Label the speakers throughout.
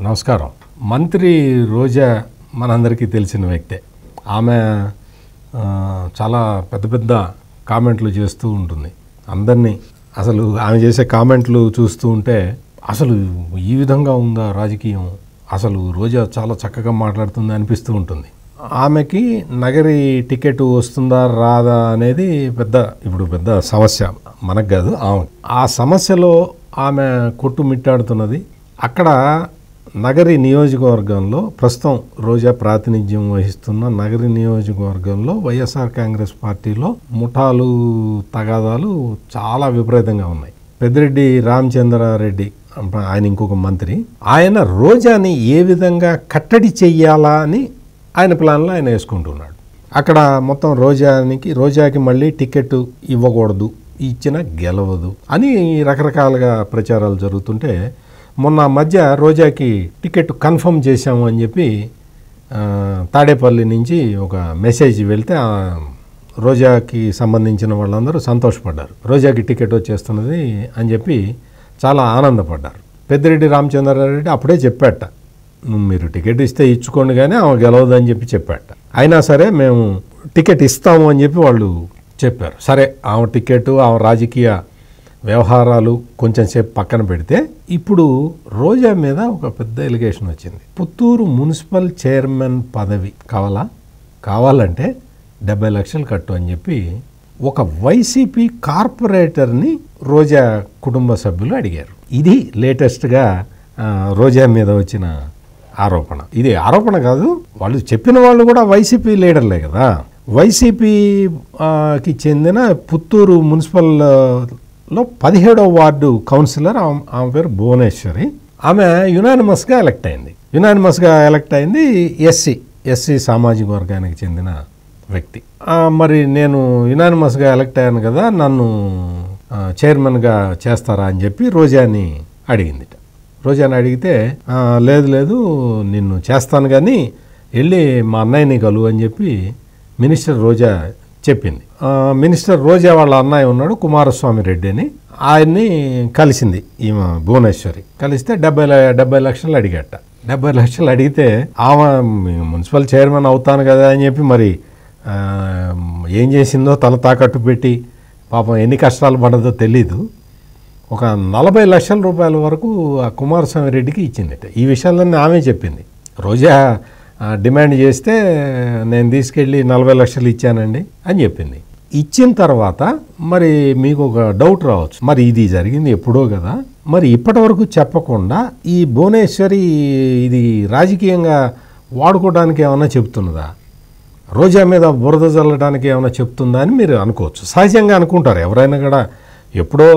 Speaker 1: నమస్కారం. మంత్రి రోజా మనందరికీ తెలిసిన వ్యక్తే. ఆమె చాలా పెద్ద పెద్ద కామెంట్లు చేస్తూ ఉంటుంది అందరినీ. అసలు ఆమె చేసే కామెంట్లు చూస్తూ ఉంటే అసలు ఈ విధంగా ఉందా రాజకీయం, అసలు రోజా చాలా చక్కగా మాట్లాడుతుంది అనిపిస్తూ ఉంటుంది. ఆమెకి నగరి టికెట్ వస్తుందా రాదా అనేది ఇప్పుడు పెద్ద సమస్య మనకు కాదు, ఆ సమస్యలో ఆమె కొట్టుమిట్టాడుతున్నది. అక్కడ నగరి నియోజకవర్గంలో ప్రస్తుతం రోజా ప్రాతినిధ్యం వహిస్తున్న నగరి నియోజకవర్గంలో వైఎస్ఆర్ కాంగ్రెస్ పార్టీలో ముఠాలు తగాదాలు చాలా విపరీతంగా ఉన్నాయి. పెద్దిరెడ్డి రామచంద్రారెడ్డి ఆయన ఇంకొక మంత్రి, ఆయన రోజాని ఏ విధంగా కట్టడి చెయ్యాలా అని ఆయన ప్లాన్లో ఆయన వేసుకుంటున్నాడు. అక్కడ మొత్తం రోజాకి మళ్ళీ టికెట్ ఇవ్వకూడదు, ఇచ్చిన గెలవదు అని రకరకాలుగా ప్రచారాలు జరుగుతుంటే మొన్న మధ్య రోజాకి టికెట్ కన్ఫర్మ్ చేశాము అని చెప్పి తాడేపల్లి నుంచి ఒక మెసేజ్ వెళ్తే రోజాకి సంబంధించిన వాళ్ళందరూ సంతోషపడ్డారు. రోజాకి టికెట్ వచ్చేస్తున్నది అని చెప్పి చాలా ఆనందపడ్డారు. పెద్దిరెడ్డి రామచంద్రారెడ్డి అప్పుడే చెప్పాట, మీరు టికెట్ ఇస్తే ఇచ్చుకోండి కానీ ఆమె గెలవదు అని చెప్పి చెప్పాట. అయినా సరే మేము టికెట్ ఇస్తాము అని చెప్పి వాళ్ళు చెప్పారు. సరే, ఆమె టికెట్ ఆమె రాజకీయ వ్యవహారాలు కొంచెం సేపు పక్కన పెడితే ఇప్పుడు రోజా మీద ఒక పెద్ద ఎలిగేషన్ వచ్చింది. పుత్తూరు మున్సిపల్ చైర్మన్ పదవి కావాలంటే 70 లక్షలు కట్టు అని చెప్పి ఒక వైసీపీ కార్పొరేటర్ని రోజా కుటుంబ సభ్యులు అడిగారు. ఇది లేటెస్ట్గా రోజా మీద వచ్చిన ఆరోపణ. ఇది ఆరోపణ కాదు, వాళ్ళు చెప్పిన వాళ్ళు కూడా వైసీపీ లీడర్లే కదా. వైసీపీకి చెందిన పుత్తూరు మున్సిపల్లో 17వ వార్డు కౌన్సిలర్, ఆమె పేరు భువనేశ్వరి. ఆమె యునానిమస్గా ఎలక్ట్ అయింది. ఎస్సీ సామాజిక వర్గానికి చెందిన వ్యక్తి. మరి నేను యునానిమస్గా ఎలక్ట్ అయ్యాను కదా, నన్ను చైర్మన్గా చేస్తారా అని చెప్పి రోజాని అడిగితే లేదు నిన్ను చేస్తాను కానీ వెళ్ళి మా అన్నయ్యని కలువు అని చెప్పి మినిస్టర్ రోజా చెప్పింది. మినిస్టర్ రోజా వాళ్ళ అన్నయ్య ఉన్నాడు కుమారస్వామి రెడ్డి అని, ఆయన్ని కలిసింది ఈమె భువనేశ్వరి. కలిస్తే 70 లక్షలు అడిగట. 70 లక్షలు అడిగితే ఆమె మున్సిపల్ చైర్మన్ అవుతాను కదా అని చెప్పి మరి ఏం చేసిందో తల తాకట్టు పెట్టి పాపం ఎన్ని కష్టాలు పడ్డదో తెలీదు. ఒక 40 లక్షల రూపాయల వరకు ఆ కుమారస్వామి రెడ్డికి ఇచ్చిందట. ఈ విషయాలన్నీ ఆమె చెప్పింది. రోజా డిమాండ్ చేస్తే నేను తీసుకెళ్ళి 40 లక్షలు ఇచ్చానండి అని చెప్పింది. ఇచ్చిన తర్వాత మరి మీకు ఒక డౌట్ రావచ్చు, మరి ఇది జరిగింది ఎప్పుడో కదా, మరి ఇప్పటి వరకు చెప్పకుండా ఈ భువనేశ్వరి ఇది రాజకీయంగా వాడుకోవడానికి ఏమన్నా చెప్తున్నదా, రోజా మీద బురద చల్లడానికి ఏమైనా చెప్తుందా అని మీరు అనుకోవచ్చు. సహజంగా అనుకుంటారు ఎవరైనా కూడా. ఎప్పుడో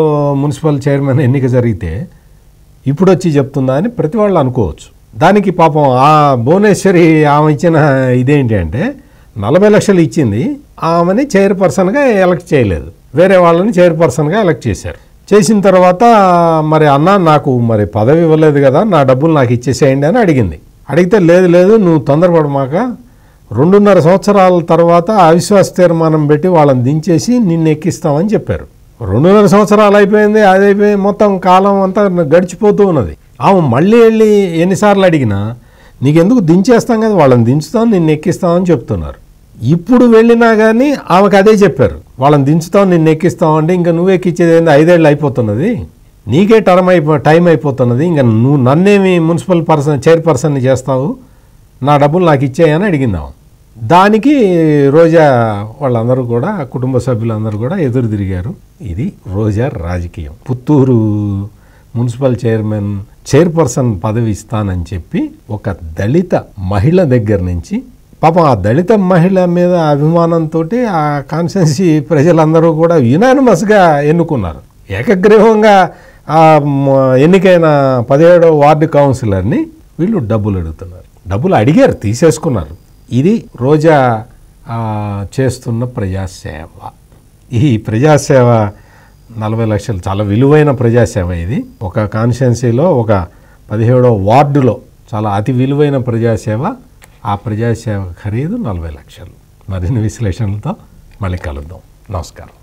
Speaker 1: మున్సిపల్ చైర్మన్ ఎన్నిక జరిగితే ఇప్పుడు వచ్చి చెప్తుందా అని ప్రతి వాళ్ళు అనుకోవచ్చు. దానికి పాపం ఆ భువనేశ్వరి ఆమె ఇచ్చిన ఇదేంటి అంటే 40 లక్షలు ఇచ్చింది, ఆమెని చైర్పర్సన్గా ఎలక్ట్ చేయలేదు, వేరే వాళ్ళని చైర్పర్సన్గా ఎలక్ట్ చేశారు. చేసిన తర్వాత మరి అన్న నాకు మరి పదవి ఇవ్వలేదు కదా, నా డబ్బులు నాకు ఇచ్చేసేయండి అని అడిగింది. అడిగితే లేదు నువ్వు తొందరపడమాక, 2.5 సంవత్సరాల తర్వాత అవిశ్వాస తీర్మానం పెట్టి వాళ్ళని దించేసి నిన్ను ఎక్కిస్తామని చెప్పారు. 2.5 సంవత్సరాలు అయిపోయింది, అది అయిపోయి మొత్తం కాలం అంతా గడిచిపోతూ ఉన్నది. ఆమె మళ్ళీ వెళ్ళి ఎన్నిసార్లు అడిగినా నీకెందుకు దించేస్తాం కదా, వాళ్ళని దించుతాం నిన్ను ఎక్కిస్తామని చెప్తున్నారు. ఇప్పుడు వెళ్ళినా కానీ ఆమెకు అదే చెప్పారు, వాళ్ళని దించుతాం నిన్ను ఎక్కిస్తాం అంటే ఇంకా నువ్వు ఎక్కించేది ఏంది, 5 ఏళ్ళు అయిపోతున్నది, నీకే టైం అయిపోతున్నది, ఇంకా నువ్వు నన్నేమి మున్సిపల్ చైర్పర్సన్ని చేస్తావు, నా డబ్బులు నాకు ఇచ్చాయని అడిగిందాం. దానికి రోజా వాళ్ళందరూ కూడా కుటుంబ సభ్యులందరూ కూడా ఎదురు తిరిగారు. ఇది రోజా రాజకీయం. పుత్తూరు మున్సిపల్ చైర్పర్సన్ పదవి ఇస్తానని చెప్పి ఒక దళిత మహిళ దగ్గర నుంచి, పాపం ఆ దళిత మహిళ మీద అభిమానంతో ఆ కాన్స్టిట్యున్సీ ప్రజలందరూ కూడా యునానిమస్గా ఎన్నుకున్నారు. ఏకగ్రీవంగా ఎన్నికైన 17వ వార్డు కౌన్సిలర్ని వీళ్ళు డబ్బులు అడుగుతున్నారు. డబ్బులు అడిగారు, తీసేసుకున్నారు. ఇది రోజా చేస్తున్న ప్రజాసేవ. ఈ ప్రజాసేవ 40 లక్షలు చాలా విలువైన ప్రజాసేవ. ఇది ఒక కాన్స్టిట్యున్సీలో ఒక 17వ వార్డులో చాలా అతి విలువైన ప్రజాసేవ. ఆ ప్రజాసేవ ఖరీదు 40 లక్షలు. మరిన్ని విశ్లేషణలతో మళ్ళీ కలుద్దాం. నమస్కారం.